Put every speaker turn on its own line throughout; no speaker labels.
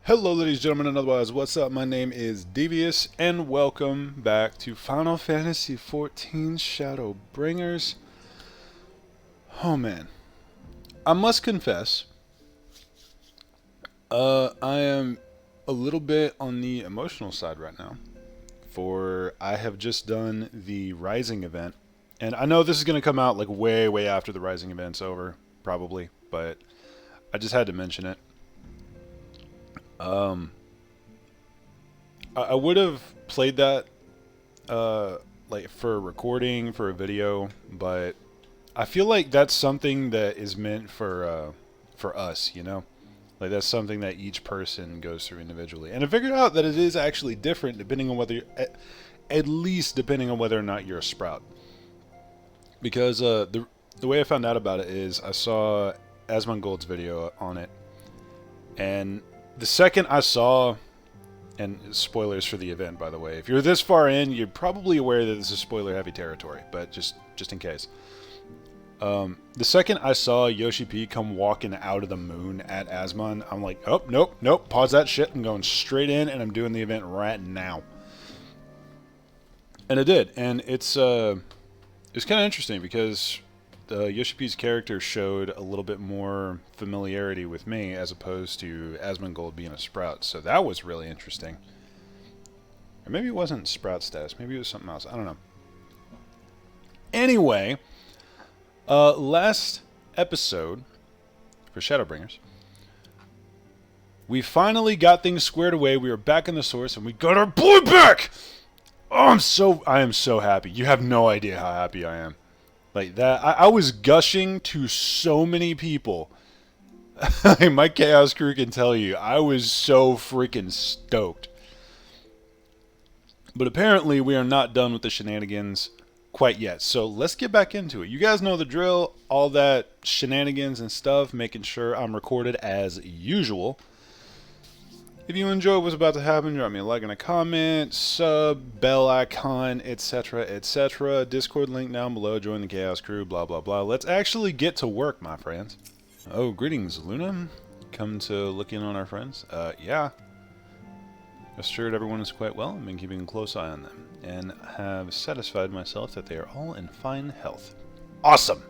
Hello ladies and gentlemen and otherwise, what's up? My name is Devious and welcome back to Final Fantasy XIV Shadowbringers. Oh man, I must confess, I am a little bit on the emotional side right now, for I have just done the Rising event, and I know this is going to come out like way after the Rising event's over, probably, but I just had to mention it. I would have played that like for a recording, for a video, but I feel like that's something that is meant for us, you know? Like that's something that each person goes through individually. And I figured out that it is actually different depending on whether at least depending on whether or not you're a sprout. Because the way I found out about it is I saw Asmongold's video on it, and the second I saw, and spoilers for the event, by the way, if you're this far in, you're probably aware that this is spoiler-heavy territory, but just in case. The second I saw Yoshi P come walking out of the moon at Asmon, I'm like, oh, nope, pause that shit, I'm going straight in, and I'm doing the event right now. And I did, and it's kind of interesting, because Yoshi P's character showed a little bit more familiarity with me as opposed to Asmongold being a Sprout, so that was really interesting. Or maybe it wasn't Sprout status, maybe it was something else, I don't know. Anyway, last episode for Shadowbringers, we finally got things squared away, we were back in the source, and we got our boy back! Oh, I am so happy. You have no idea how happy I am. Like that, I was gushing to so many people. My Chaos crew can tell you, I was so freaking stoked. But apparently we are not done with the shenanigans quite yet. So let's get back into it. You guys know the drill, all that shenanigans and stuff, making sure I'm recorded as usual. If you enjoyed what's about to happen, drop me a like and a comment, sub, bell icon, etc., etc. Discord link down below, join the Chaos crew, blah, blah, blah. Let's actually get to work, my friends. Oh, greetings, Luna. Come to look in on our friends? Yeah. Assured everyone is quite well and been keeping a close eye on them, and have satisfied myself that they are all in fine health. Awesome!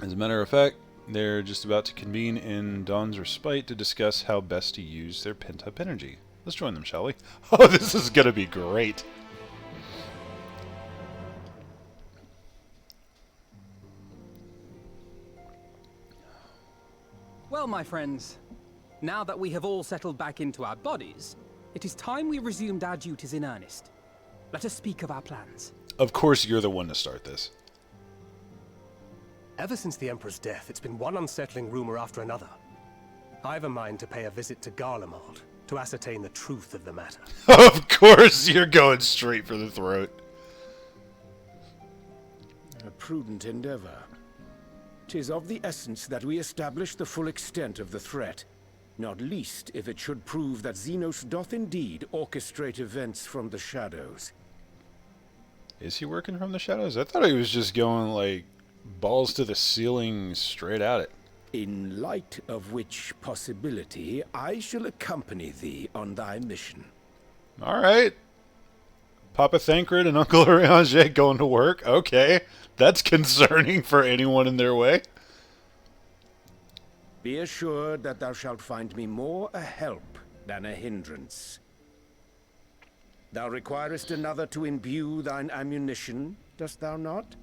As a matter of fact, they're just about to convene in Dawn's Respite to discuss how best to use their pent-up energy. Let's join them, shall we? Oh, this is gonna be great!
Well, my friends, now that we have all settled back into our bodies, it is time we resumed our duties in earnest. Let us speak of our plans.
Of course you're the one to start this.
Ever since the Emperor's death, it's been one unsettling rumor after another. I've a mind to pay a visit to Garlemald to ascertain the truth of the matter.
Of course you're going straight for the throat.
A prudent endeavor. 'Tis of the essence that we establish the full extent of the threat, not least if it should prove that Xenos doth indeed orchestrate events from the shadows.
Is he working from the shadows? I thought he was just going, like, balls to the ceiling straight at it.
In light of which possibility, I shall accompany thee on thy mission.
Alright. Papa Thancred and Uncle Oriange going to work? Okay. That's concerning for anyone in their way.
Be assured that thou shalt find me more a help than a hindrance. Thou requirest another to imbue thine ammunition, dost thou not?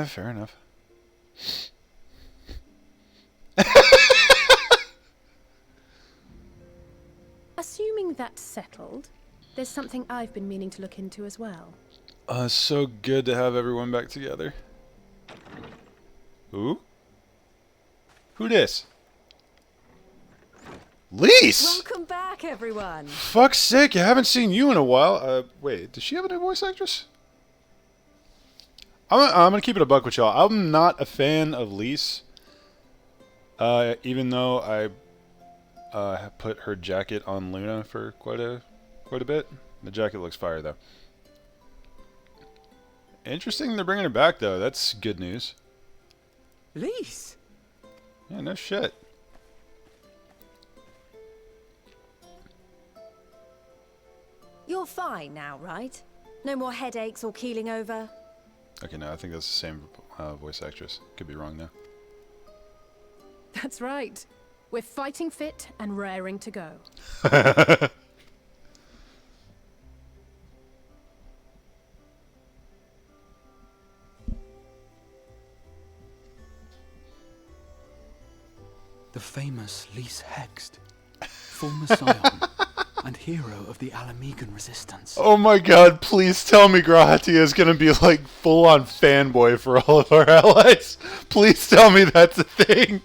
Fair enough.
Assuming that's settled, there's something I've been meaning to look into as well.
So good to have everyone back together. Who? Who dis? Lise!
Welcome back, everyone.
Fuck's sake, I haven't seen you in a while. Wait, does she have a new voice actress? I'm gonna keep it a buck with y'all. I'm not a fan of Lise. Even though I have put her jacket on Luna for quite a bit. The jacket looks fire, though. Interesting they're bringing her back, though. That's good news.
Lys!
Yeah, no shit.
You're fine now, right? No more headaches or keeling over?
Okay, no, I think that's the same voice actress. Could be wrong, though.
That's right. We're fighting fit and raring to go.
The famous Lys Hext, former scion and hero of the Alamegan resistance.
Oh my god, please tell me Grahatia is gonna be like full-on fanboy for all of our allies. Please tell me that's a thing.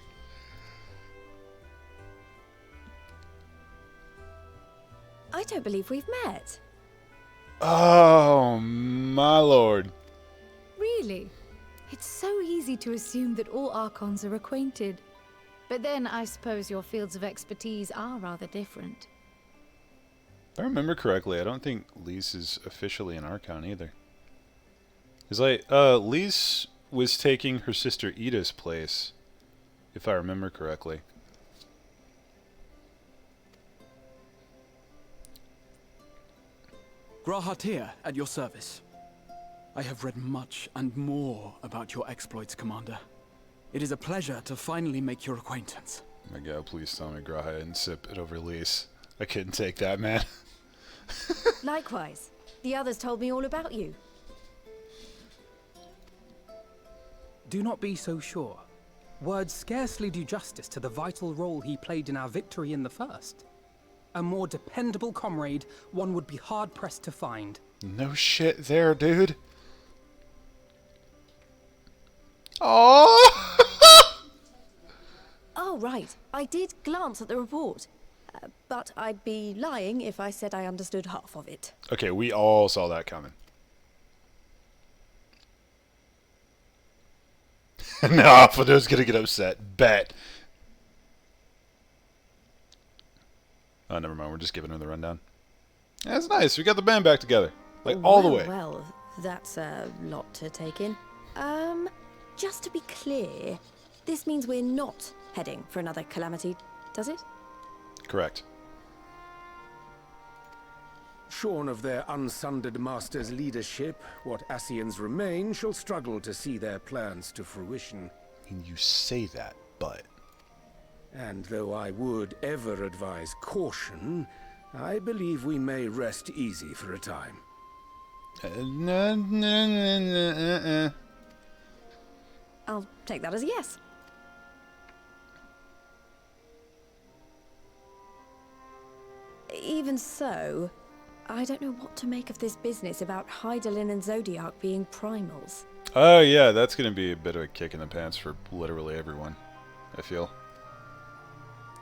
I don't believe we've met.
Oh my lord.
Really? It's so easy to assume that all Archons are acquainted. But then I suppose your fields of expertise are rather different.
If I remember correctly, I don't think Lys is officially an Archon either. It's like, Lys was taking her sister Ida's place, if I remember correctly.
Grahatia at your service. I have read much and more about your exploits, Commander. It is a pleasure to finally make your acquaintance.
Oh my god, please tell me Graha and sip it over Lys. I couldn't take that, man.
Likewise. The others told me all about you.
Do not be so sure. Words scarcely do justice to the vital role he played in our victory in the first. A more dependable comrade one would be hard-pressed to find.
No shit there, dude. Oh!
Oh, right. I did glance at the report. But I'd be lying if I said I understood half of it.
Okay, we all saw that coming. No, Fado's gonna get upset. Bet. Oh, never mind. We're just giving her the rundown. That's nice. We got the band back together. Like, all the way.
Well, that's a lot to take in. Just to be clear, this means we're not heading for another calamity, does it?
Correct.
Shorn of their unsundered master's leadership, what Ascians remain shall struggle to see their plans to fruition.
And you say that, but...
And though I would ever advise caution, I believe we may rest easy for a time.
I'll take that as a yes. Even so, I don't know what to make of this business about Hydaelyn and Zodiac being primals.
Oh, yeah, that's going to be a bit of a kick in the pants for literally everyone, I feel.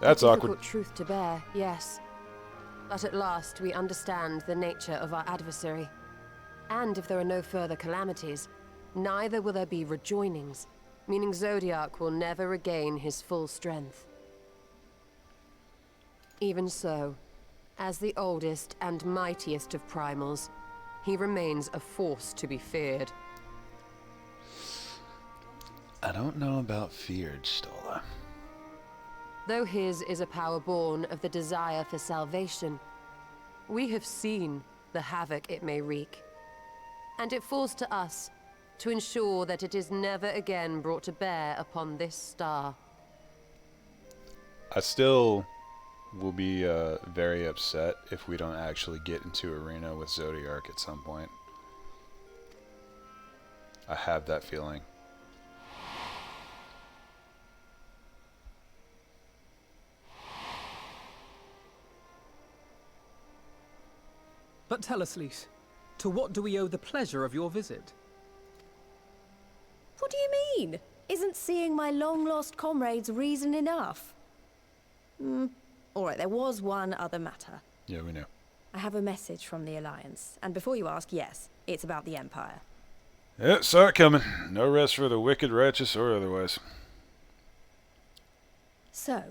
That's
a
awkward.
difficult truth to bear, yes. But at last we understand the nature of our adversary. And if there are no further calamities, neither will there be rejoinings, meaning Zodiac will never regain his full strength. Even so, as the oldest and mightiest of primals, he remains a force to be feared.
I don't know about feared, Stola.
Though his is a power born of the desire for salvation, we have seen the havoc it may wreak. And it falls to us to ensure that it is never again brought to bear upon this star.
I still will be very upset if we don't actually get into arena with Zodiac at some point. I have that feeling.
But tell us, Lys, to what do we owe the pleasure of your visit?
What do you mean? Isn't seeing my long-lost comrades reason enough? Alright, there was one other matter.
Yeah, we know.
I have a message from the Alliance, and before you ask, yes, it's about the Empire.
Yeah, saw it coming. No rest for the wicked, righteous, or otherwise.
So,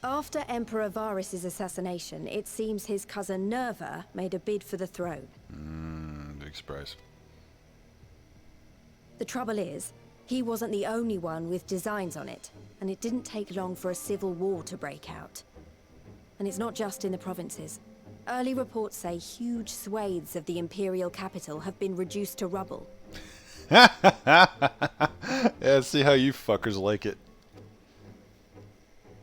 after Emperor Varys' assassination, it seems his cousin Nerva made a bid for the throne.
Big surprise.
The trouble is, He wasn't the only one with designs on it, and it didn't take long for a civil war to break out. And it's not just in the provinces. Early reports say huge swathes of the Imperial capital have been reduced to rubble.
Yeah, see how you fuckers like it.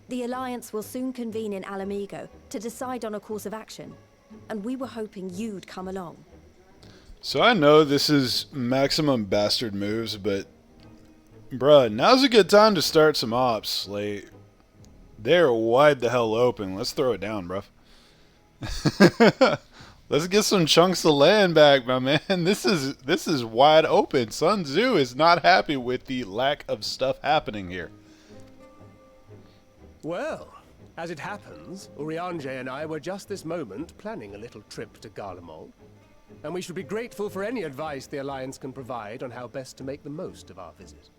The Alliance will soon convene in Alamigo to decide on a course of action, and we were hoping you'd come along.
So I know this is maximum bastard moves, but bruh, now's a good time to start some ops. Like, they're wide the hell open. Let's throw it down, bruh. Let's get some chunks of land back, my man. This is wide open. Sun Tzu is not happy with the lack of stuff happening here.
Well, as it happens, Urianger and I were just this moment planning a little trip to Garlemald. And we should be grateful for any advice the Alliance can provide on how best to make the most of our visit.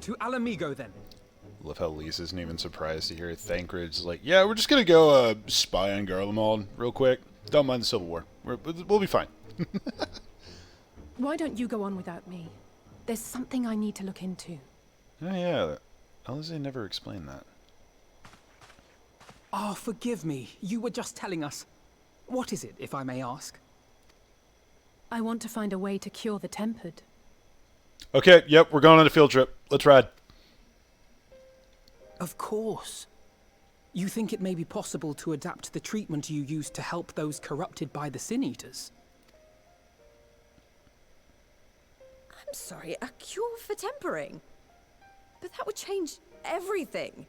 To Alamigo, then.
Love how Lise isn't even surprised to hear Thancred's like, yeah, we're just gonna go spy on Garlemald real quick. Don't mind the Civil War. We'll be fine.
Why don't you go on without me? There's something I need to look into.
Oh yeah, Alize never explained that.
Oh, forgive me. You were just telling us. What is it, if I may ask?
I want to find a way to cure the tempered.
Okay, yep, we're going on a field trip. Let's ride.
Of course. You think it may be possible to adapt the treatment you use to help those corrupted by the Sin Eaters?
I'm sorry, a cure for tempering? But that would change everything.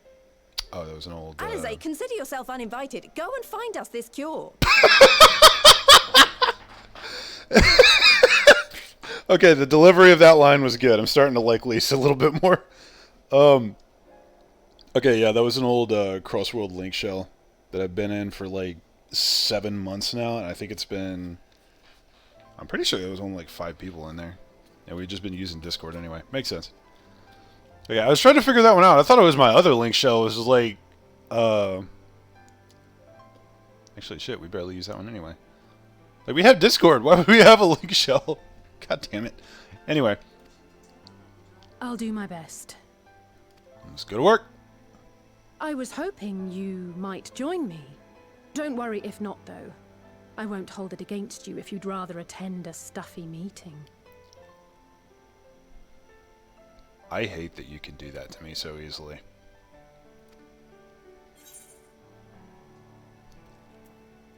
Oh, that was an old...
Alize, consider yourself uninvited. Go and find us this cure.
Okay, the delivery of that line was good. I'm starting to like Lisa a little bit more. Okay, yeah, that was an old Crossworld link shell that I've been in for like 7 months now, and I think it's been... I'm pretty sure there was only like 5 people in there. And we've just been using Discord anyway. Makes sense. Okay, I was trying to figure that one out. I thought it was my other link shell. It was like... Actually, shit, we barely use that one anyway. Like, we have Discord. Why would we have a link shell? God damn it. Anyway.
I'll do my best.
Let's go to work.
I was hoping you might join me. Don't worry if not, though. I won't hold it against you if you'd rather attend a stuffy meeting.
I hate that you can do that to me so easily.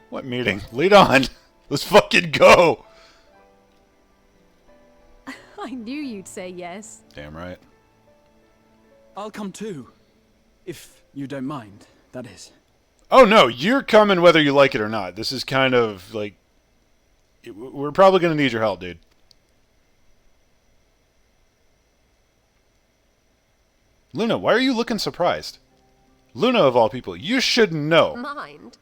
What meeting? Lead on! Let's fucking go!
I knew you'd say yes.
Damn right.
I'll come too. If you don't mind, that is.
Oh no, you're coming whether you like it or not. This is kind of like... We're probably going to need your help, dude. Luna, why are you looking surprised? Luna, of all people, you should know.
Mind?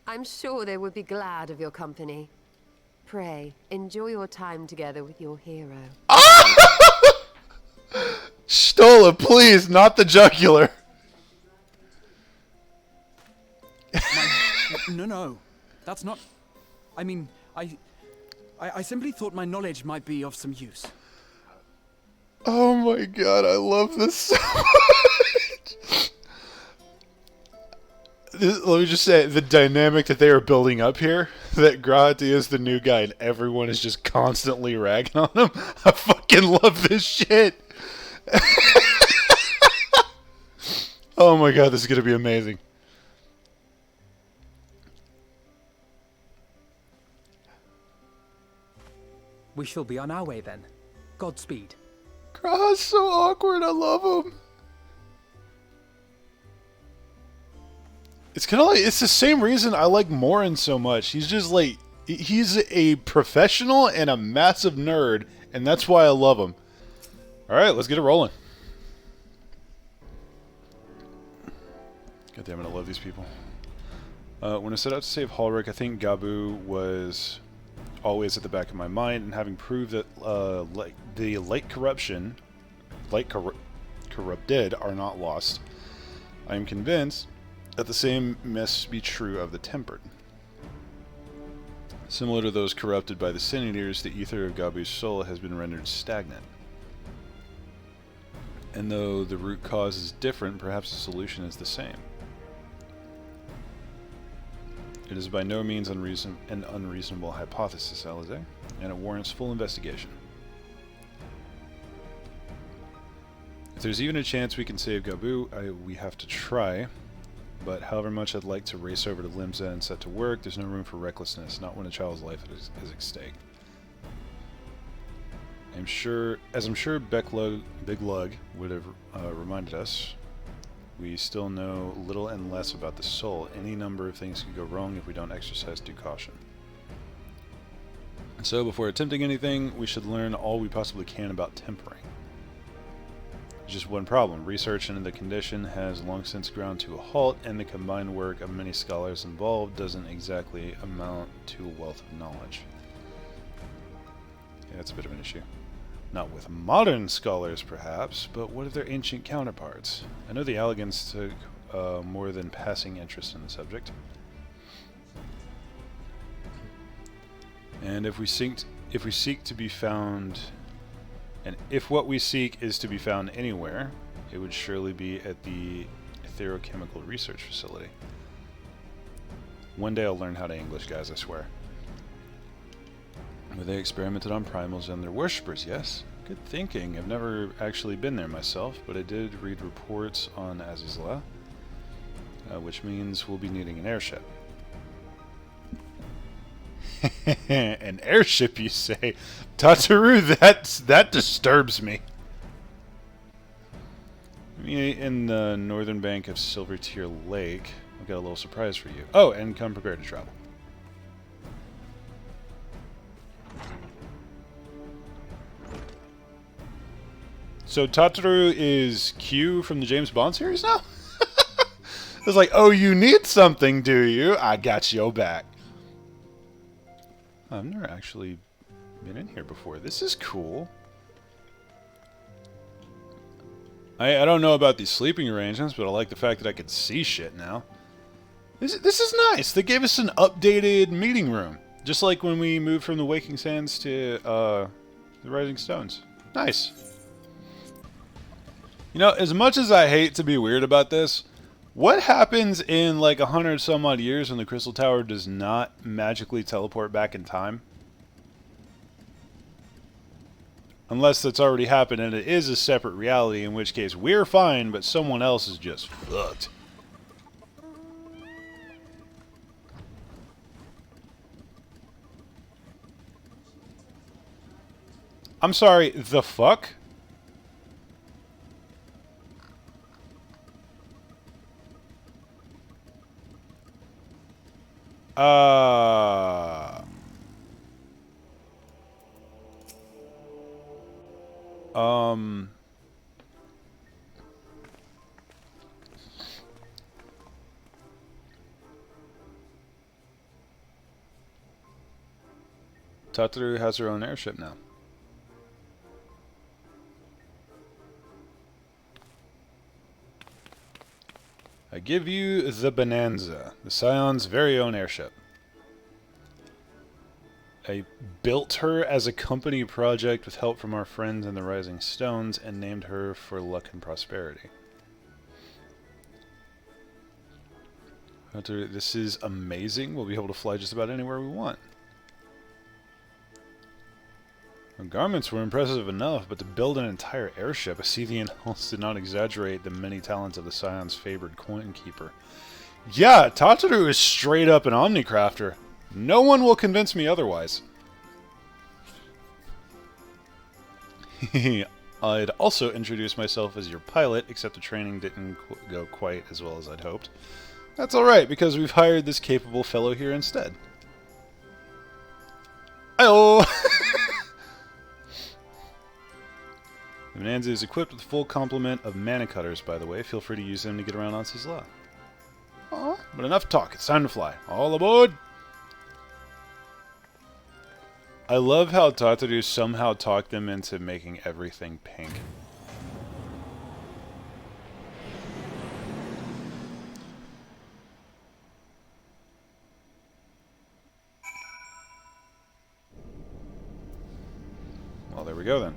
I'm sure they would be glad of your company. Pray, enjoy your time together with your hero.
Stola, please, not the jugular.
No. That's not... I mean, I simply thought my knowledge might be of some use.
Oh my god, I love this so much. Let me just say, the dynamic that they are building up here, that Grahati is the new guy and everyone is just constantly ragging on him. I fucking love this shit. Oh my god, this is going to be amazing.
We shall be on our way then. Godspeed.
Grah's so awkward, I love him. It's kind of like, it's the same reason I like Morin so much. He's just like, he's a professional and a massive nerd, and that's why I love him. Alright, let's get it rolling. God damn it, I love these people. When I set out to save Halric, I think Gabu was always at the back of my mind, and having proved that the light corrupted are not lost, I am convinced that the same must be true of the tempered. Similar to those corrupted by the Sin Eaters, the ether of Gabu's soul has been rendered stagnant. And though the root cause is different, perhaps the solution is the same. It is by no means an unreasonable hypothesis, Alizé, and it warrants full investigation. If there's even a chance we can save Gabu, we have to try. But however much I'd like to race over to Limsa and set to work, there's no room for recklessness, not when a child's life is at stake. I'm sure Big Lug would have reminded us, we still know little and less about the soul. Any number of things could go wrong if we don't exercise due caution. So before attempting anything, we should learn all we possibly can about tempering. Just one problem. Research into the condition has long since ground to a halt, and the combined work of many scholars involved doesn't exactly amount to a wealth of knowledge. Yeah, that's a bit of an issue. Not with modern scholars, perhaps, but what of their ancient counterparts? I know the Allegans took more than passing interest in the subject. And if we seek to be found... And if what we seek is to be found anywhere, it would surely be at the Etherochemical Research Facility. One day I'll learn how to English, guys, I swear. Where they experimented on primals and their worshippers, yes? Good thinking. I've never actually been there myself, but I did read reports on Azys Lla, which means we'll be needing an airship. An airship, you say? Tataru, that disturbs me. In the northern bank of Silver Tear Lake, I've got a little surprise for you. Oh, and come prepared to travel. So Tataru is Q from the James Bond series now? It's like, oh, you need something, do you? I got your back. I've never actually been in here before. This is cool. I don't know about these sleeping arrangements, but I like the fact that I can see shit now. This is nice. They gave us an updated meeting room. Just like when we moved from the Waking Sands to the Rising Stones. Nice. You know, as much as I hate to be weird about this, what happens in like 100 some odd years when the Crystal Tower does not magically teleport back in time? Unless that's already happened and it is a separate reality, in which case we're fine, but someone else is just fucked. I'm sorry, the fuck? Tataru has her own airship now. I give you the Bonanza, the Scion's very own airship. I built her as a company project with help from our friends in the Rising Stones and named her for luck and prosperity. This is amazing. We'll be able to fly just about anywhere we want. The garments were impressive enough, but to build an entire airship, I see the annals did not exaggerate the many talents of the Scion's favored coin keeper. Yeah, Tataru is straight up an Omnicrafter. No one will convince me otherwise. I'd also introduce myself as your pilot, except the training didn't go quite as well as I'd hoped. That's alright, because we've hired this capable fellow here instead. Ayo! The Bonanza is equipped with a full complement of mana cutters, by the way. Feel free to use them to get around Azys Lla. Aw, but enough talk. It's time to fly. All aboard! I love how Tataru somehow talked them into making everything pink. go then.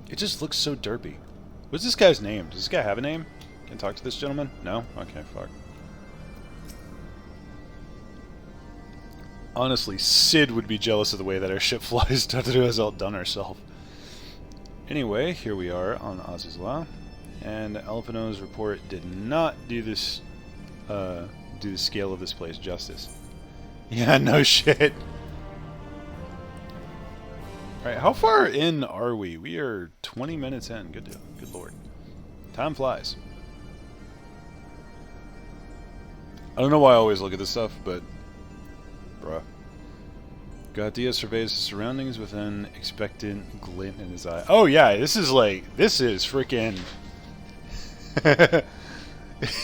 It just looks so derpy. What's this guy's name? Does this guy have a name? Can I talk to this gentleman? No? Okay, fuck. Honestly, Sid would be jealous of the way that our ship flies after it has outdone herself. Anyway, here we are on Azys Lla, and Alphino's report did not do this, do the scale of this place justice. Yeah, no shit. Alright, how far in are we? We are 20 minutes in. Good deal. Good lord. Time flies. I don't know why I always look at this stuff, but... bruh. Gatia surveys the surroundings with an expectant glint in his eye. Oh yeah, this is freaking...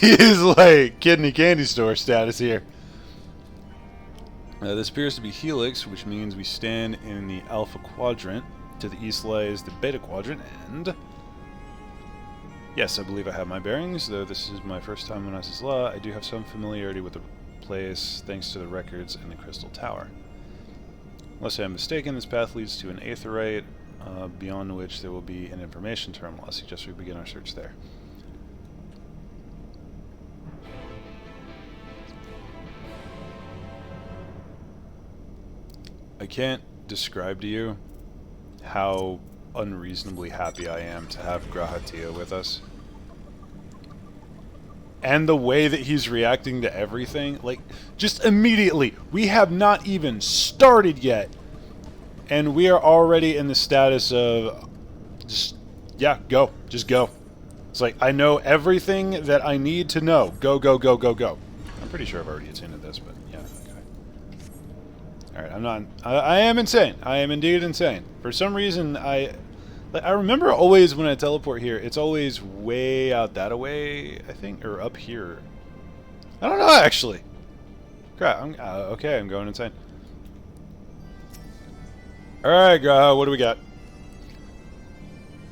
he is like kid in a candy store status here. This appears to be Helix, which means we stand in the Alpha Quadrant. To the east lies the Beta Quadrant, and... yes, I believe I have my bearings, though this is my first time on Azys Lla. I do have some familiarity with the place, thanks to the records in the Crystal Tower. Unless I am mistaken, this path leads to an aetheryte, beyond which there will be an information terminal. I suggest we begin our search there. I can't describe to you how unreasonably happy I am to have Grahatia with us. And the way that he's reacting to everything, like, just immediately, we have not even started yet, and we are already in the status of, just, yeah, go, just go. It's like, I know everything that I need to know. Go, go, go, go, go. I'm pretty sure I've already attended this, but yeah, okay. Alright, I'm not, I am insane. I am indeed insane. For some reason, I remember always when I teleport here, it's always way out that way, I think, or up here. I don't know, actually. Crap, okay, I'm going insane. Alright, Graha, what do we got?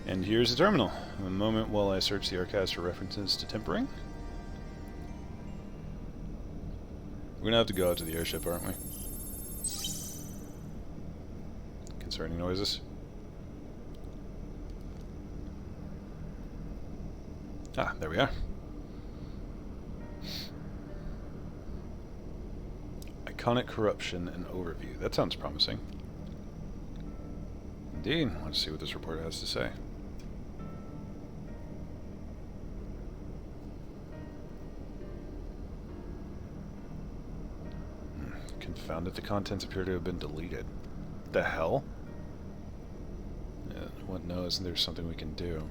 And here's the terminal. A moment while I search the archives for references to tempering. We're gonna have to go out to the airship, aren't we? Concerning noises. Ah, there we are. Iconic corruption and overview. That sounds promising. Indeed. Let's see what this report has to say. Confounded, the contents appear to have been deleted. The hell? Yeah, one knows there's something we can do.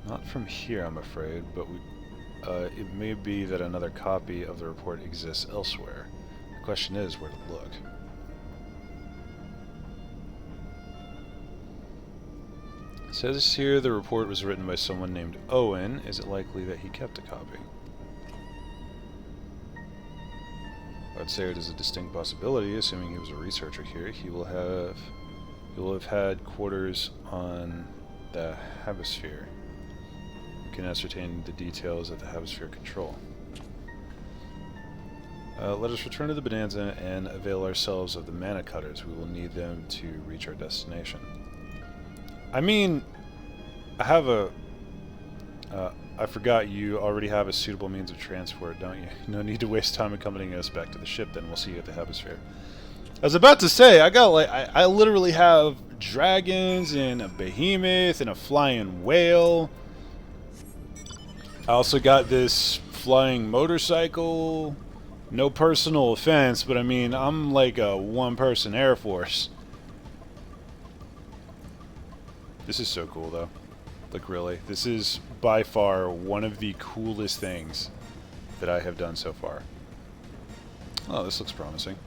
Not from here, I'm afraid, but it may be that another copy of the report exists elsewhere. The question is where to look. It says here the report was written by someone named Owen. Is it likely that he kept a copy? I'd say it is a distinct possibility, assuming he was a researcher here. He will have had quarters on the Hemisphere. We can ascertain the details of the Hemisphere control. Let us return to the Bonanza and avail ourselves of the mana cutters. We will need them to reach our destination. I mean, I have a... I forgot you already have a suitable means of transport, don't you? No need to waste time accompanying us back to the ship, then we'll see you at the Hemisphere. I was about to say, I got like, I literally have dragons and a behemoth and a flying whale. I also got this flying motorcycle. No personal offense, but I mean, I'm like a one-person Air Force. This is so cool, though. Like, really. This is by far one of the coolest things that I have done so far. Oh, this looks promising.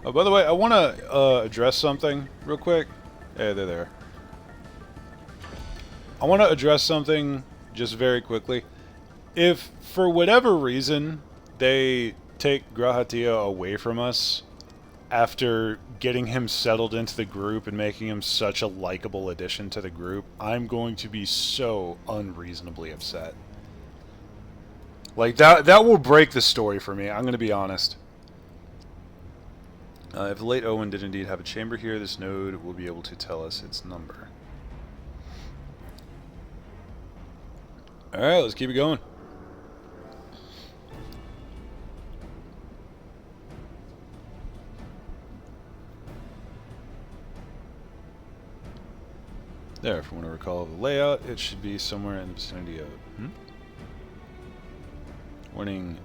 Oh, by the way, I want to address something real quick. Hey, they're there. I want to address something just very quickly. If, for whatever reason, they take Grahatia away from us after getting him settled into the group and making him such a likable addition to the group, I'm going to be so unreasonably upset. Like, that will break the story for me, I'm going to be honest. If late Owen did indeed have a chamber here, this node will be able to tell us its number. Alright, let's keep it going. There, if we want to recall the layout, it should be somewhere in the vicinity of... Warning,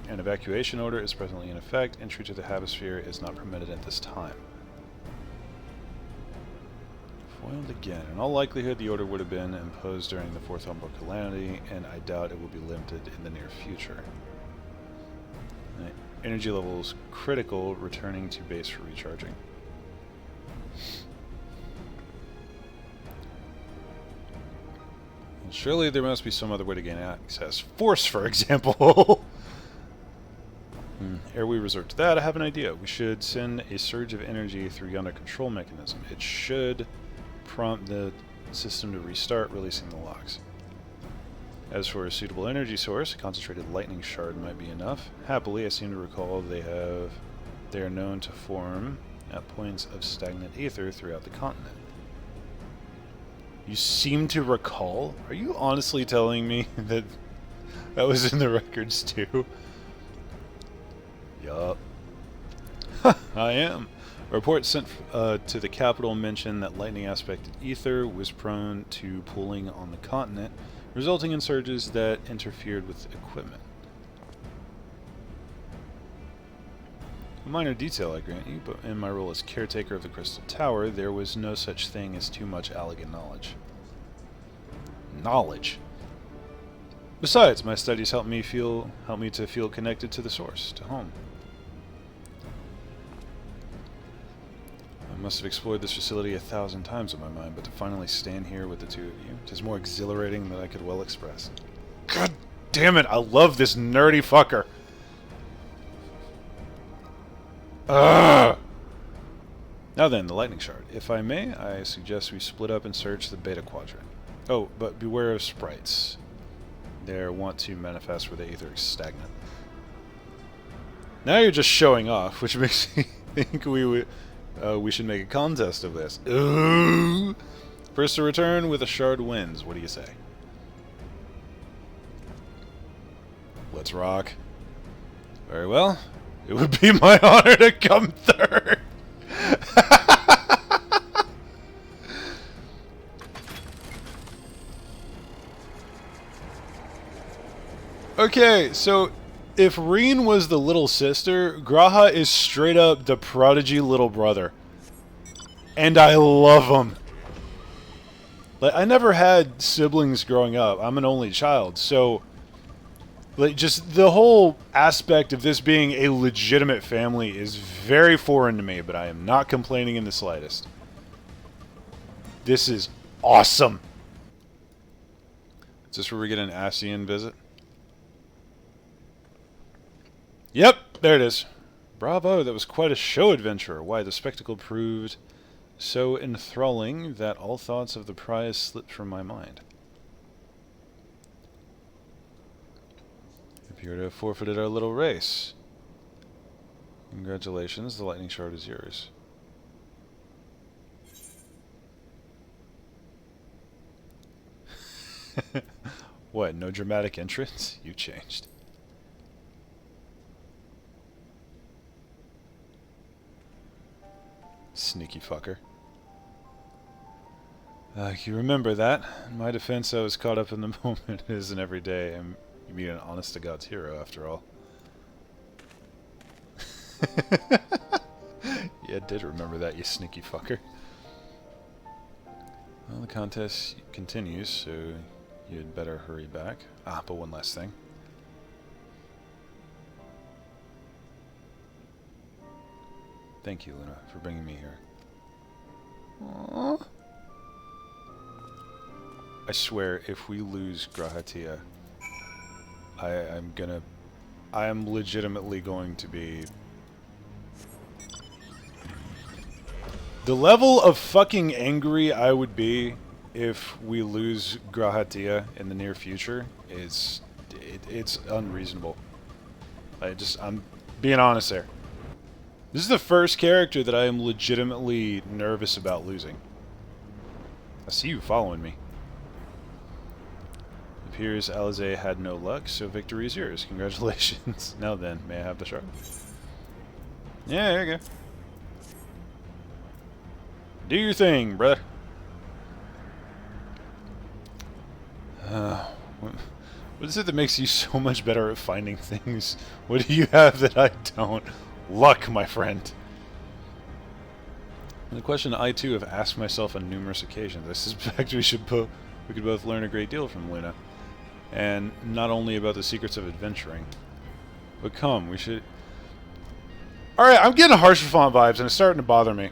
an evacuation order is presently in effect. Entry to the Havosphere is not permitted at this time. Foiled again. In all likelihood, the order would have been imposed during the Fourth Umbral Calamity, and I doubt it will be limited in the near future. Energy levels critical, returning to base for recharging. Surely there must be some other way to gain access. Force, for example! Ere we resort to that, I have an idea. We should send a surge of energy through yonder control mechanism. It should prompt the system to restart, releasing the locks. As for a suitable energy source, a concentrated lightning shard might be enough. Happily, I seem to recall they are known to form at points of stagnant ether throughout the continent. You seem to recall? Are you honestly telling me that that was in the records too? Yup. I am. A report sent to the capital mentioned that lightning-aspected ether was prone to pooling on the continent, resulting in surges that interfered with equipment. A minor detail, I grant you, but in my role as caretaker of the Crystal Tower, there was no such thing as too much elegant knowledge. Knowledge? Besides, my studies help me to feel connected to the source, to home. I must have explored this facility 1,000 times in my mind, but to finally stand here with the two of you, it is more exhilarating than I could well express. God damn it, I love this nerdy fucker! Ugh! Now then, the lightning shard. If I may, I suggest we split up and search the beta quadrant. Oh, but beware of sprites. They want to manifest where the ether is stagnant. Now you're just showing off, which makes me think we should make a contest of this. Ooh! First to return with a shard wins. What do you say? Let's rock. Very well. It would be my honor to come third. Okay, so if Reen was the little sister, Graha is straight up the prodigy little brother. And I love him. Like, I never had siblings growing up. I'm an only child, so... like, just the whole aspect of this being a legitimate family is very foreign to me, but I am not complaining in the slightest. This is awesome. Is this where we get an Ascian visit? Yep, there it is. Bravo, that was quite a show adventure. Why, the spectacle proved so enthralling that all thoughts of the prize slipped from my mind. Appear to have forfeited our little race. Congratulations, the lightning shard is yours. What, no dramatic entrance? You changed. Sneaky fucker. You remember that? In my defense, I was caught up in the moment. It isn't every day. You mean an honest-to-God's hero, after all. Yeah, I did remember that, you sneaky fucker. Well, the contest continues, so you'd better hurry back. Ah, but one last thing. Thank you, Luna, for bringing me here. Aww. I swear, if we lose Grahatia, I am legitimately going to be... the level of fucking angry I would be if we lose Grahatia in the near future is... it's unreasonable. I'm being honest there. This is the first character that I am legitimately nervous about losing. I see you following me. It appears Alizé had no luck, so victory is yours. Congratulations. Now then, may I have the shard? Yeah, there you go. Do your thing, brother. What is it that makes you so much better at finding things? What do you have that I don't? Luck, my friend. And the question I too have asked myself on numerous occasions. I suspect we could both learn a great deal from Luna, and not only about the secrets of adventuring, but come, we should. All right, I'm getting Haurchefant vibes, and it's starting to bother me.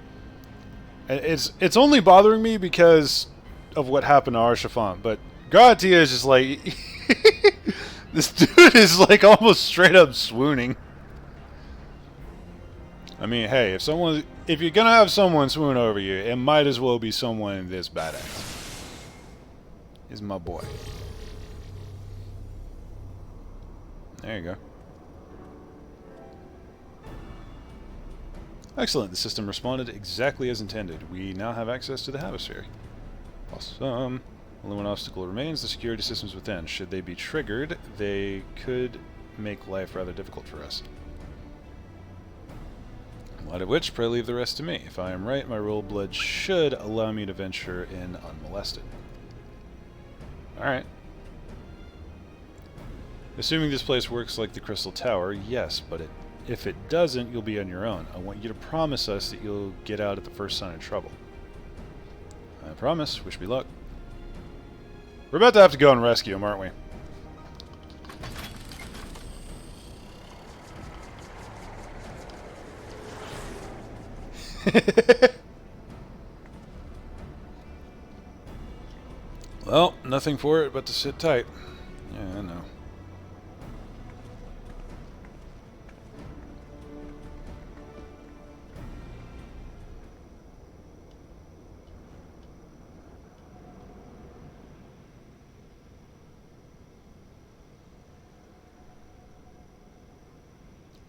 It's only bothering me because of what happened to Haurchefant, but Gratia is just like this dude is like almost straight up swooning. I mean, hey, if you're gonna have someone swoon over you, it might as well be someone this badass. Is my boy. There you go. Excellent. The system responded exactly as intended. We now have access to the Havosphere. Awesome. Only one obstacle remains: the security systems within. Should they be triggered, they could make life rather difficult for us. In light of which, pray leave the rest to me. If I am right, my royal blood should allow me to venture in unmolested. Alright. Assuming this place works like the Crystal Tower, yes, but if it doesn't, you'll be on your own. I want you to promise us that you'll get out at the first sign of trouble. I promise. Wish me luck. We're about to have to go and rescue him, aren't we? Well, nothing for it but to sit tight. Yeah, I know.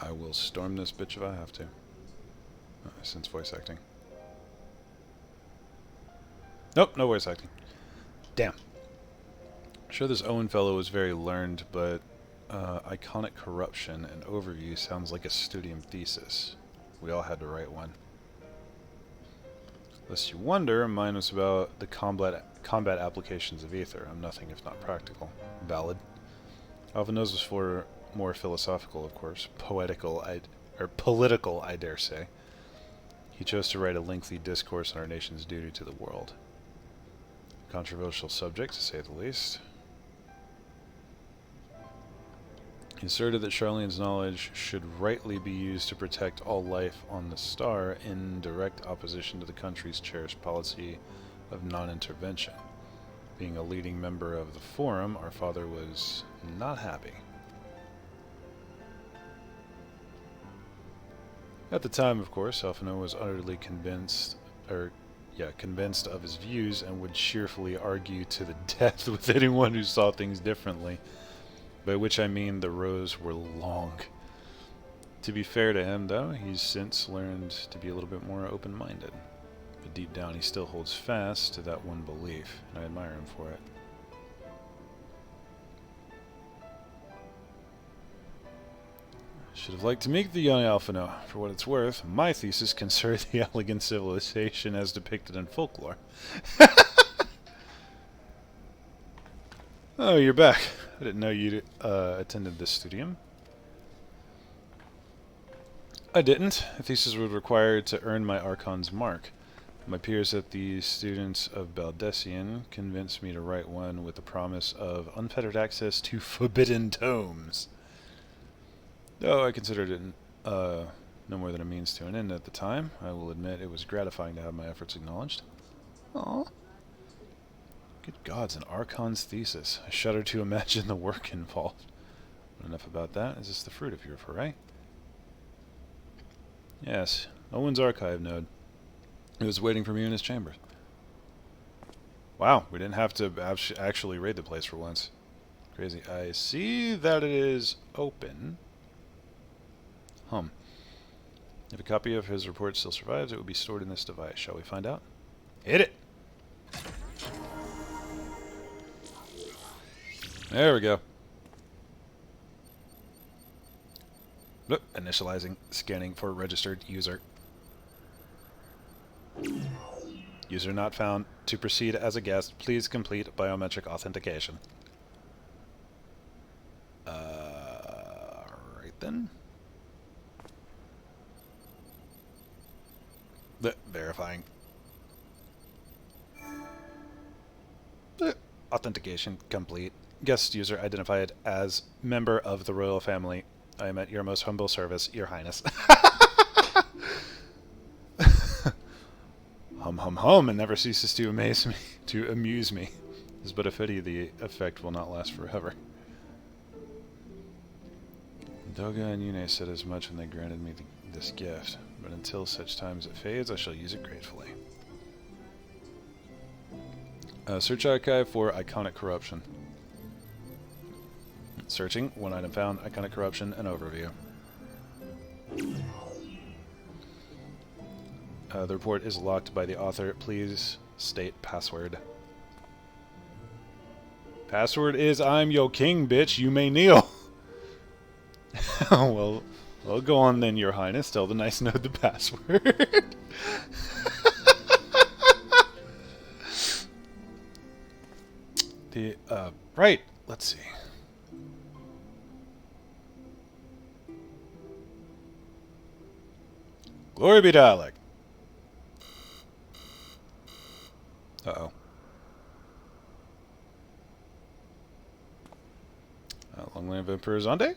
I will storm this bitch if I have to. Since voice acting. Nope, no voice acting. Damn. I'm sure this Owen fellow was very learned, but iconic corruption and overview sounds like a studium thesis. We all had to write one. Lest you wonder, mine was about the combat applications of ether. I'm nothing if not practical. Valid. Alvino's was for more philosophical, of course. Political, I dare say. He chose to write a lengthy discourse on our nation's duty to the world. Controversial subject, to say the least. He asserted that Charlene's knowledge should rightly be used to protect all life on the star, in direct opposition to the country's cherished policy of non-intervention. Being a leading member of the Forum, our father was not happy. At the time, of course, Alphino was utterly convinced of his views and would cheerfully argue to the death with anyone who saw things differently, by which I mean the rows were long. To be fair to him, though, he's since learned to be a little bit more open-minded. But deep down, he still holds fast to that one belief, and I admire him for it. Should have liked to meet the young Alphino. For what it's worth, my thesis concerned the elegant civilization as depicted in folklore. Oh, you're back. I didn't know you attended this studium. I didn't. A thesis was required to earn my Archon's mark. My peers at the Students of Baldessian convinced me to write one with the promise of unfettered access to forbidden tomes. Though I considered it no more than a means to an end at the time, I will admit it was gratifying to have my efforts acknowledged. Aww. Good gods, an Archon's thesis. I shudder to imagine the work involved. But enough about that. Is this the fruit of your foray? Yes, Owen's archive node. It was waiting for me in his chambers. Wow, we didn't have to actually raid the place for once. Crazy. I see that it is open. If a copy of his report still survives, it will be stored in this device. Shall we find out? Hit it! There we go. Look, initializing, scanning for registered user. User not found. To proceed as a guest, please complete biometric authentication. Right then. Verifying. Authentication complete. Guest user identified as member of the royal family. I am at your most humble service, Your Highness. Hum hum hum, and never ceases to amaze me, to amuse me. It is but a pity the effect will not last forever. Doga and Yune said as much when they granted me this gift, but until such time as it fades, I shall use it gratefully. Search archive for iconic corruption. Searching, one item found, iconic corruption, and overview. The report is locked by the author. Please state password. Password is I'm yo king, bitch. You may kneel. Well, go on then, Your Highness. Tell the nice node the password. Right. Let's see. Glory be to Alec. Uh-oh. Long live Emperor Zonde?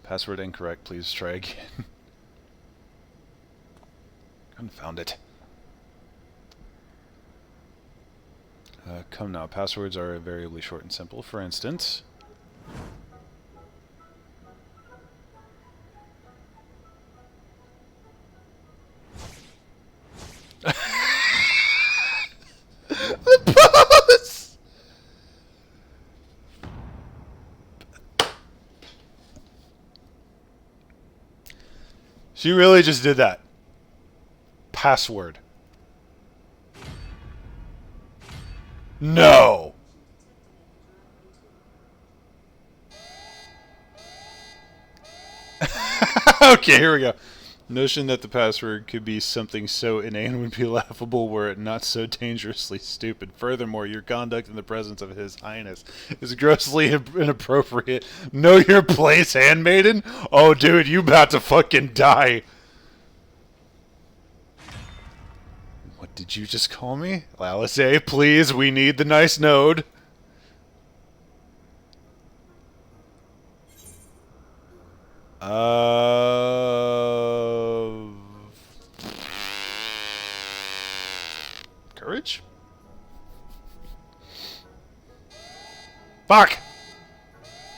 Password incorrect. Please try again. Confound it. Come now. Passwords are invariably short and simple. For instance... She really just did that. Password. No! Okay, here we go. Notion that the password could be something so inane would be laughable were it not so dangerously stupid. Furthermore, your conduct in the presence of His Highness is grossly inappropriate. Know your place, handmaiden? Oh, dude, you about to fucking die. What did you just call me? Alice, please, we need the nice node. Courage? Fuck!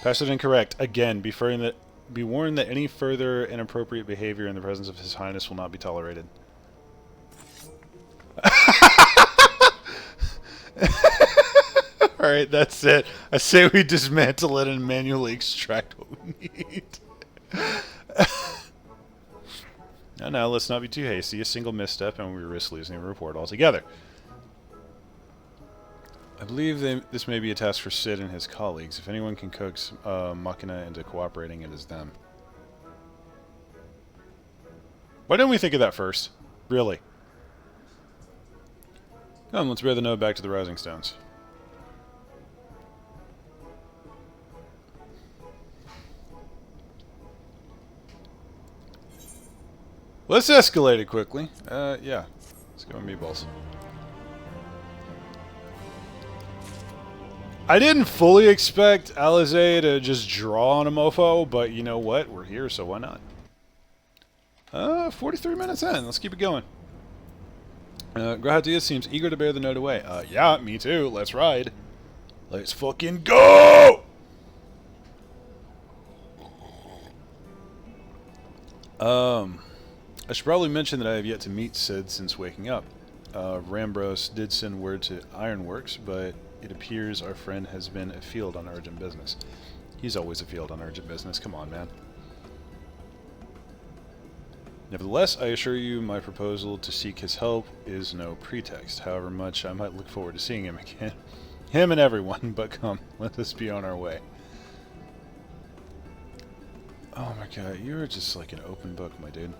Password incorrect. Again, be warned that any further inappropriate behavior in the presence of His Highness will not be tolerated. Alright, that's it. I say we dismantle it and manually extract what we need. Now, let's not be too hasty. A single misstep and we risk losing the report altogether. I believe this may be a task for Sid and his colleagues. If anyone can coax Machina into cooperating, it is them. Why didn't we think of that first? Really? Come, let's bear the node back to the Rising Stones. Let's escalate it quickly. Yeah. Let's go meatballs. I didn't fully expect Alizé to just draw on a mofo, but you know what? We're here, so why not? 43 minutes in. Let's keep it going. Grahatia seems eager to bear the node away. Yeah, me too. Let's ride. Let's fucking go! I should probably mention that I have yet to meet Sid since waking up. Rambros did send word to Ironworks, but It appears our friend has been afield on urgent business. He's always afield on urgent business. Come on, man. Nevertheless, I assure you my proposal to seek his help is no pretext, however much I might look forward to seeing him again. Him and everyone, but come, let us be on our way. Oh my god, you're just like an open book, my dude.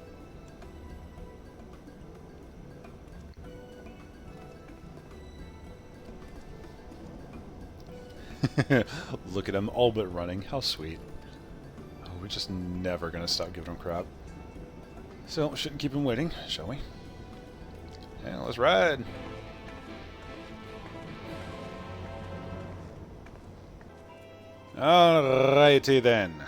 Look at him, all but running. How sweet. Oh, we're just never gonna stop giving him crap. So, we shouldn't keep him waiting, shall we? Yeah, let's ride. Alrighty then.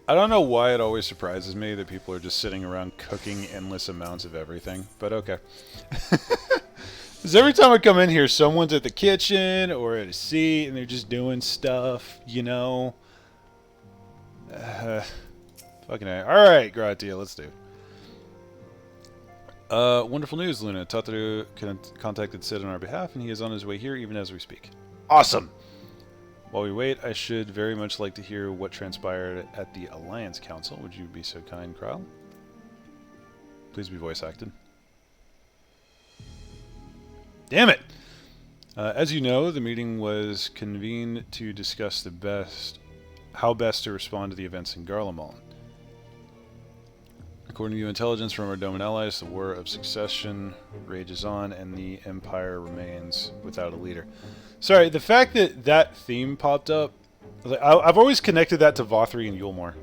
I don't know why it always surprises me that people are just sitting around cooking endless amounts of everything, but okay. Because every time I come in here, someone's at the kitchen or at a seat and they're just doing stuff, you know? Fucking A. Alright, Gratia, let's do. Wonderful news, Luna. Tataru contacted Sid on our behalf, and he is on his way here even as we speak. Awesome! While we wait, I should very much like to hear what transpired at the Alliance Council. Would you be so kind, Kyle? Please be voice acted. Damn it! As you know, the meeting was convened to discuss how best to respond to the events in Garlemald. According to intelligence from our Doman allies, the War of Succession rages on, and the Empire remains without a leader. Sorry, the fact that that theme popped up, I've always connected that to Vothri and Yulmore.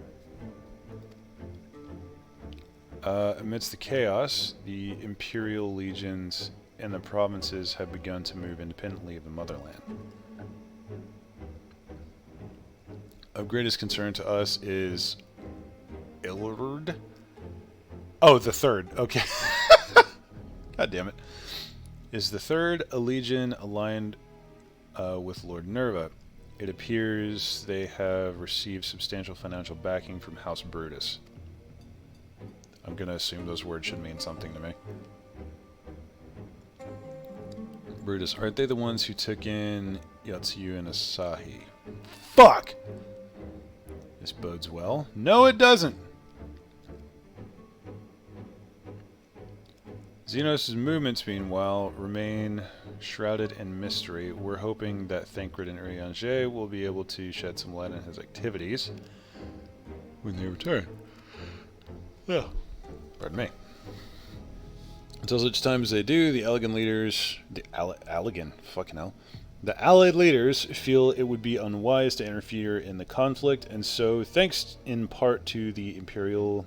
Amidst the chaos, the Imperial legions and the provinces have begun to move independently of the motherland. Of greatest concern to us is Illard. Oh, the third. Okay. God damn it. Is the third a legion aligned with Lord Nerva? It appears they have received substantial financial backing from House Brutus. I'm going to assume those words should mean something to me. Brutus, aren't they the ones who took in Yatsuyu and Asahi? Fuck! This bodes well. No, it doesn't! Xenos' movements, meanwhile, remain shrouded in mystery. We're hoping that Thancred and Urianger will be able to shed some light on his activities when they return. Yeah. Pardon me. Until such time as they do, the Allegan leaders... The Allied leaders feel it would be unwise to interfere in the conflict, and so, thanks in part to the Imperial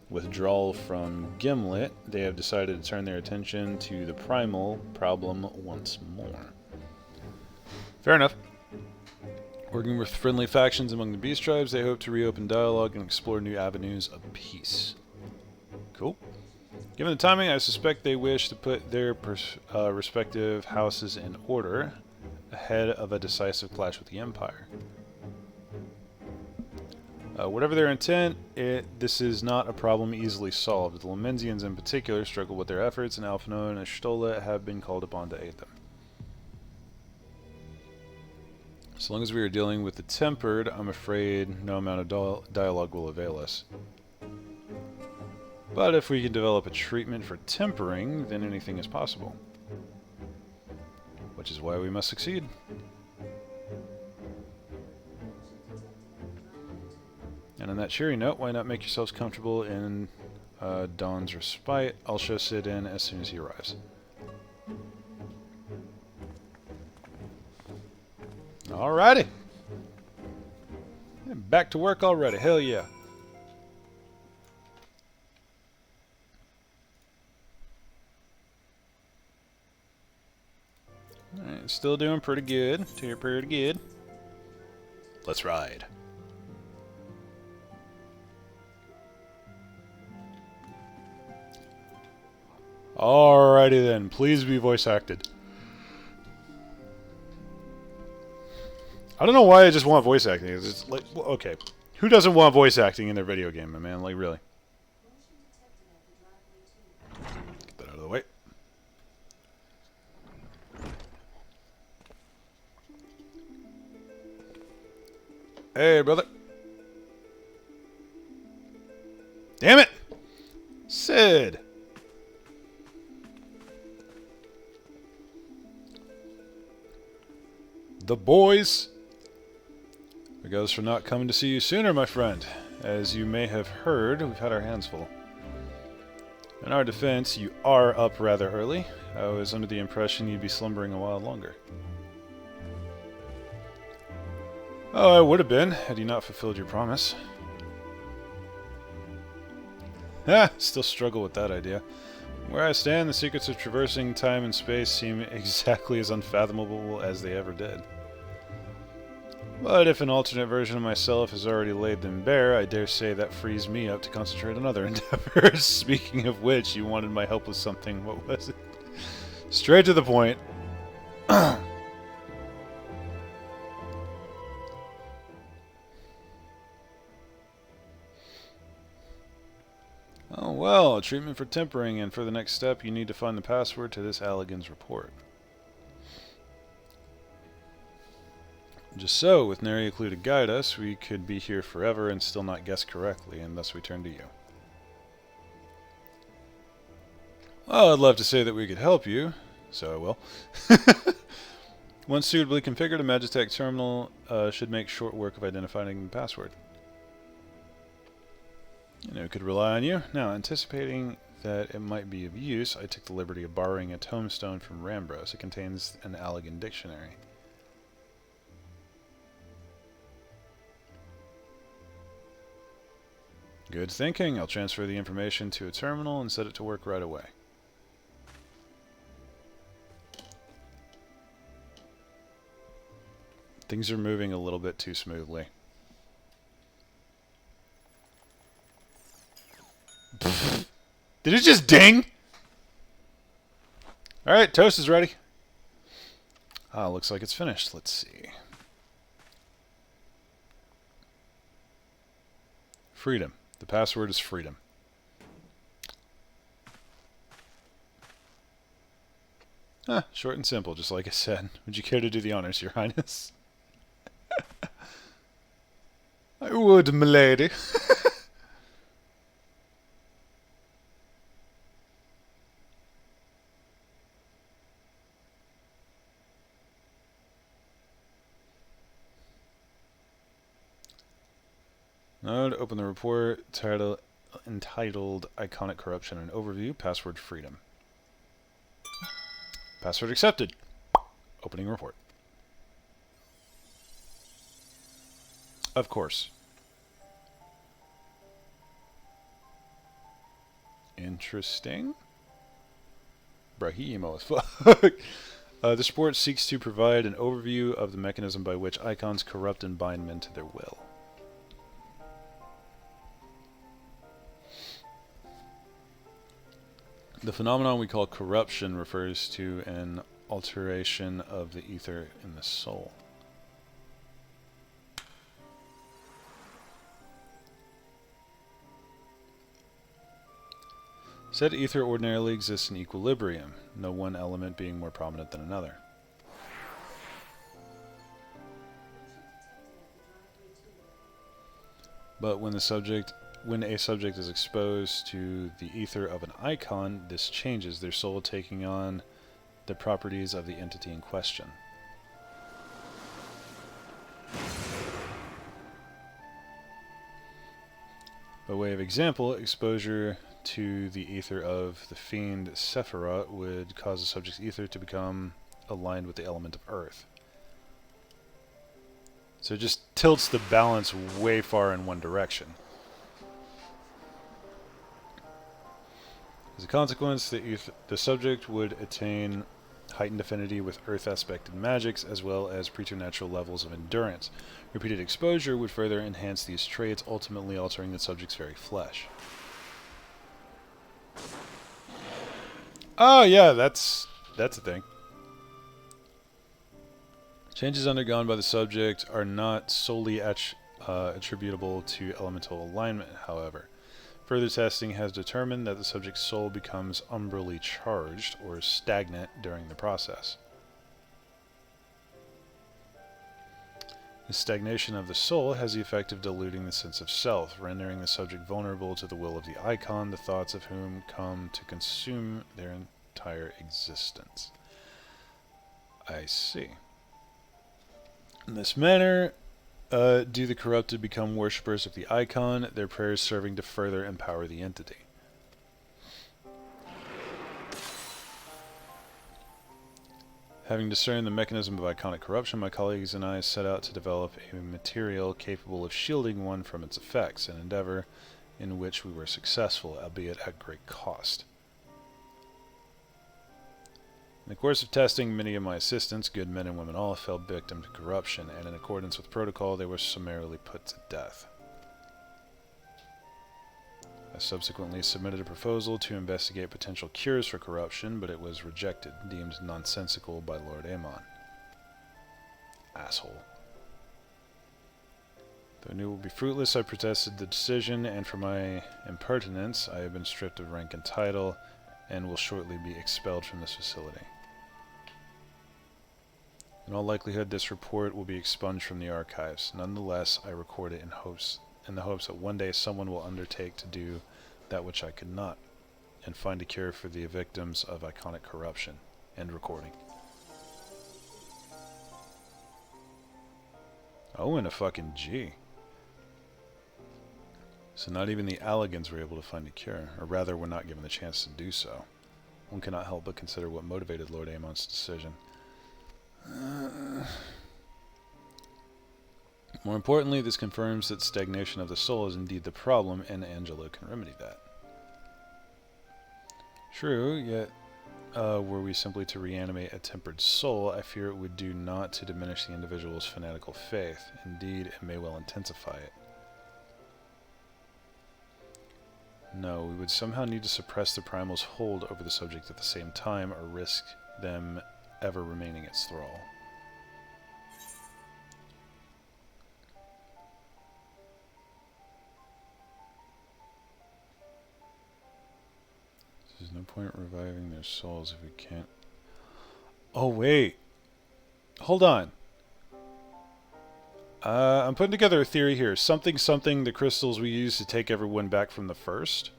withdrawal from Gimlet, they have decided to turn their attention to the primal problem once more. Fair enough. Working with friendly factions among the Beast Tribes, they hope to reopen dialogue and explore new avenues of peace. Cool. Given the timing, I suspect they wish to put their respective houses in order ahead of a decisive clash with the Empire. Whatever their intent, this is not a problem easily solved. The Lomenzians in particular struggle with their efforts, and Alphino and Ashtola have been called upon to aid them. So long as we are dealing with the Tempered, I'm afraid no amount of dialogue will avail us. But if we can develop a treatment for tempering, then anything is possible. Which is why we must succeed. And on that cheery note, why not make yourselves comfortable in Dawn's respite? I'll show Sid in as soon as he arrives. Alrighty. Back to work already. Hell yeah. Alright, still doing pretty good. Pretty good. Let's ride. Alrighty then, please be voice acted. I don't know why I just want voice acting. It's just like, okay. Who doesn't want voice acting in their video game, my man? Like, really? Get that out of the way. Hey, brother. Damn it! Sid! The boys. It goes for not coming to see you sooner, my friend. As you may have heard, we've had our hands full. In our defense, you are up rather early. I was under the impression you'd be slumbering a while longer. Oh, I would have been, had you not fulfilled your promise. Still struggle with that idea. Where I stand, the secrets of traversing time and space seem exactly as unfathomable as they ever did. But if an alternate version of myself has already laid them bare, I dare say that frees me up to concentrate on other endeavors. Speaking of which, you wanted my help with something. What was it? Straight to the point. Oh well, treatment for tempering, and for the next step you need to find the password to this Allagan's report. Just so, with nary a clue to guide us, we could be here forever and still not guess correctly, and thus we turn to you. Well, I'd love to say that we could help you, so I will. Once suitably configured, a Magitech terminal should make short work of identifying the password. You know, could rely on you. Now, anticipating that it might be of use, I took the liberty of borrowing a tombstone from Rambros. It contains an Allagan dictionary. Good thinking. I'll transfer the information to a terminal and set it to work right away. Things are moving a little bit too smoothly. Did it just ding? Alright, toast is ready. Ah, looks like it's finished. Let's see. Freedom. The password is freedom. Ah, short and simple, just like I said. Would you care to do the honors, Your Highness? I would, milady. Now to open the report entitled Iconic Corruption and Overview, Password Freedom. Password accepted. Opening report. Of course. Interesting. Brahimo as fuck. This report seeks to provide an overview of the mechanism by which icons corrupt and bind men to their will. The phenomenon we call corruption refers to an alteration of the ether in the soul. Said ether ordinarily exists in equilibrium, no one element being more prominent than another. But when a subject is exposed to the ether of an icon, this changes, their soul taking on the properties of the entity in question. By way of example, exposure to the ether of the fiend Sephiroth would cause the subject's ether to become aligned with the element of earth. So it just tilts the balance way far in one direction. As a consequence, the subject would attain heightened affinity with earth-aspected magics, as well as preternatural levels of endurance. Repeated exposure would further enhance these traits, ultimately altering the subject's very flesh. Oh yeah, that's a thing. Changes undergone by the subject are not solely attributable to elemental alignment, however. Further testing has determined that the subject's soul becomes umbrally charged or stagnant during the process. The stagnation of the soul has the effect of diluting the sense of self, rendering the subject vulnerable to the will of the icon, the thoughts of whom come to consume their entire existence. I see. In this manner, do the corrupted become worshippers of the icon, their prayers serving to further empower the entity. Having discerned the mechanism of iconic corruption, my colleagues and I set out to develop a material capable of shielding one from its effects, an endeavor in which we were successful, albeit at great cost. In the course of testing, many of my assistants, good men and women all, fell victim to corruption, and in accordance with protocol, they were summarily put to death. I subsequently submitted a proposal to investigate potential cures for corruption, but it was rejected, deemed nonsensical by Lord Amon. Asshole. Though I knew it would be fruitless, I protested the decision, and for my impertinence, I have been stripped of rank and title, and will shortly be expelled from this facility. In all likelihood, this report will be expunged from the archives. Nonetheless, I record it in the hopes that one day someone will undertake to do that which I could not, and find a cure for the victims of iconic corruption. End recording. Oh, and a fucking G. So not even the Alligans were able to find a cure, or rather were not given the chance to do so. One cannot help but consider what motivated Lord Amon's decision. More importantly, this confirms that stagnation of the soul is indeed the problem, and Angelo can remedy that. True, yet were we simply to reanimate a tempered soul, I fear it would do naught to diminish the individual's fanatical faith. Indeed, it may well intensify it. No, we would somehow need to suppress the primal's hold over the subject at the same time, or risk them ever remaining its thrall. There's no point reviving their souls if we can't... Oh, wait. Hold on. I'm putting together a theory here. Something, the crystals we use to take everyone back from the first.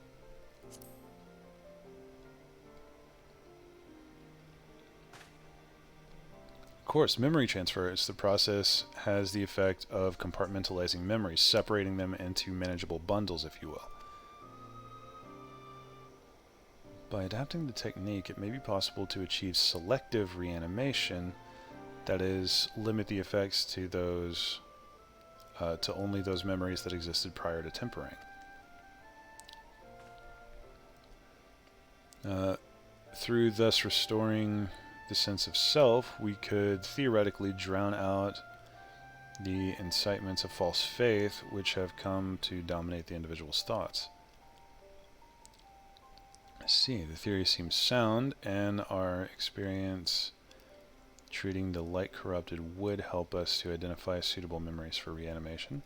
Of course, memory transfer. It's the process has the effect of compartmentalizing memories, separating them into manageable bundles, if you will. By adapting the technique, it may be possible to achieve selective reanimation, that is, limit the effects to those to only those memories that existed prior to tempering. Through thus restoring the sense of self, we could theoretically drown out the incitements of false faith which have come to dominate the individual's thoughts. I see, the theory seems sound, and our experience treating the light corrupted would help us to identify suitable memories for reanimation.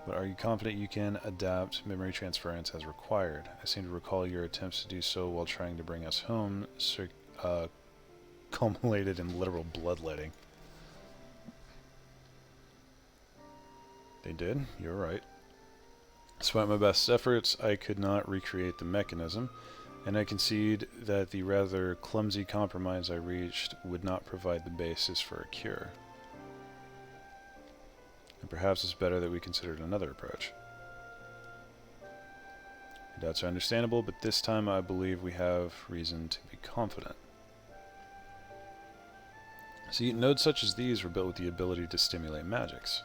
But are you confident you can adapt memory transference as required? I seem to recall your attempts to do so while trying to bring us home culminated in literal bloodletting. They did? You're right. Despite my best efforts, I could not recreate the mechanism, and I concede that the rather clumsy compromise I reached would not provide the basis for a cure. And perhaps it's better that we considered another approach. Your doubts are understandable, but this time I believe we have reason to be confident. See, nodes such as these were built with the ability to stimulate magics,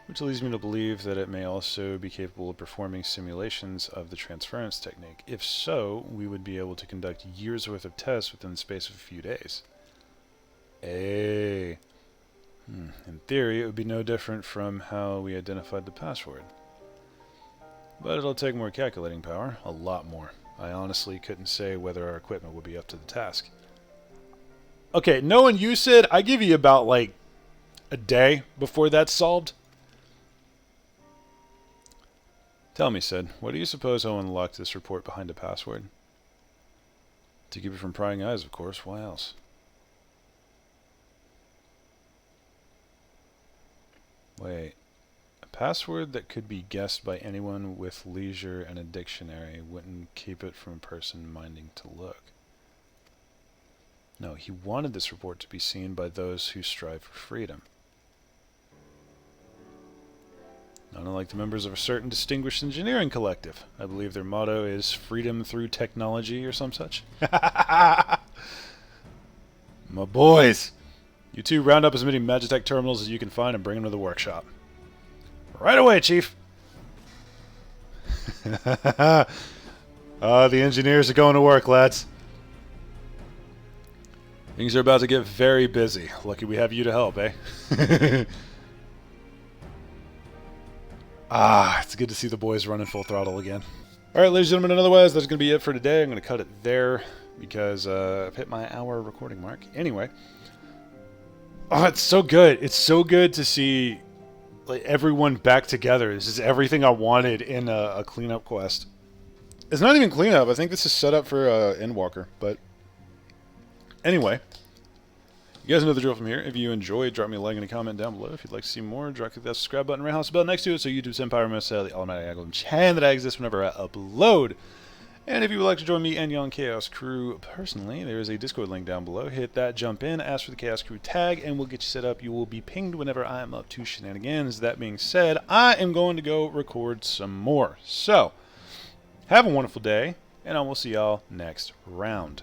which leads me to believe that it may also be capable of performing simulations of the transference technique. If so, we would be able to conduct years' worth of tests within the space of a few days. In theory, it would be no different from how we identified the password. But it'll take more calculating power, a lot more. I honestly couldn't say whether our equipment would be up to the task. Okay, knowing you, Sid, I give you about, like, a day before that's solved. Tell me, Sid, what do you suppose Owen locked this report behind a password? To keep it from prying eyes, of course. Why else? Wait. A password that could be guessed by anyone with leisure and a dictionary wouldn't keep it from a person minding to look. No, he wanted this report to be seen by those who strive for freedom. Not unlike the members of a certain distinguished engineering collective. I believe their motto is freedom through technology or some such. My boys! You two round up as many Magitech terminals as you can find and bring them to the workshop. Right away, Chief! The engineers are going to work, lads. Things are about to get very busy. Lucky we have you to help, eh? It's good to see the boys running full throttle again. Alright, ladies and gentlemen, and otherwise, that's going to be it for today. I'm going to cut it there because I've hit my hour recording mark. Anyway. Oh, it's so good. It's so good to see like everyone back together. This is everything I wanted in a cleanup quest. It's not even cleanup. I think this is set up for Endwalker. But anyway, you guys know the drill from here. If you enjoyed, drop me a like and a comment down below. If you'd like to see more, click that subscribe button, right house bell next to it, so YouTube's Empire must the automatic algorithm chain that I exist whenever I upload. And if you would like to join me and Young Chaos Crew personally, there is a Discord link down below. Hit that, jump in, ask for the Chaos Crew tag, and we'll get you set up. You will be pinged whenever I am up to shenanigans. That being said, I am going to go record some more. So, have a wonderful day, and I will see y'all next round.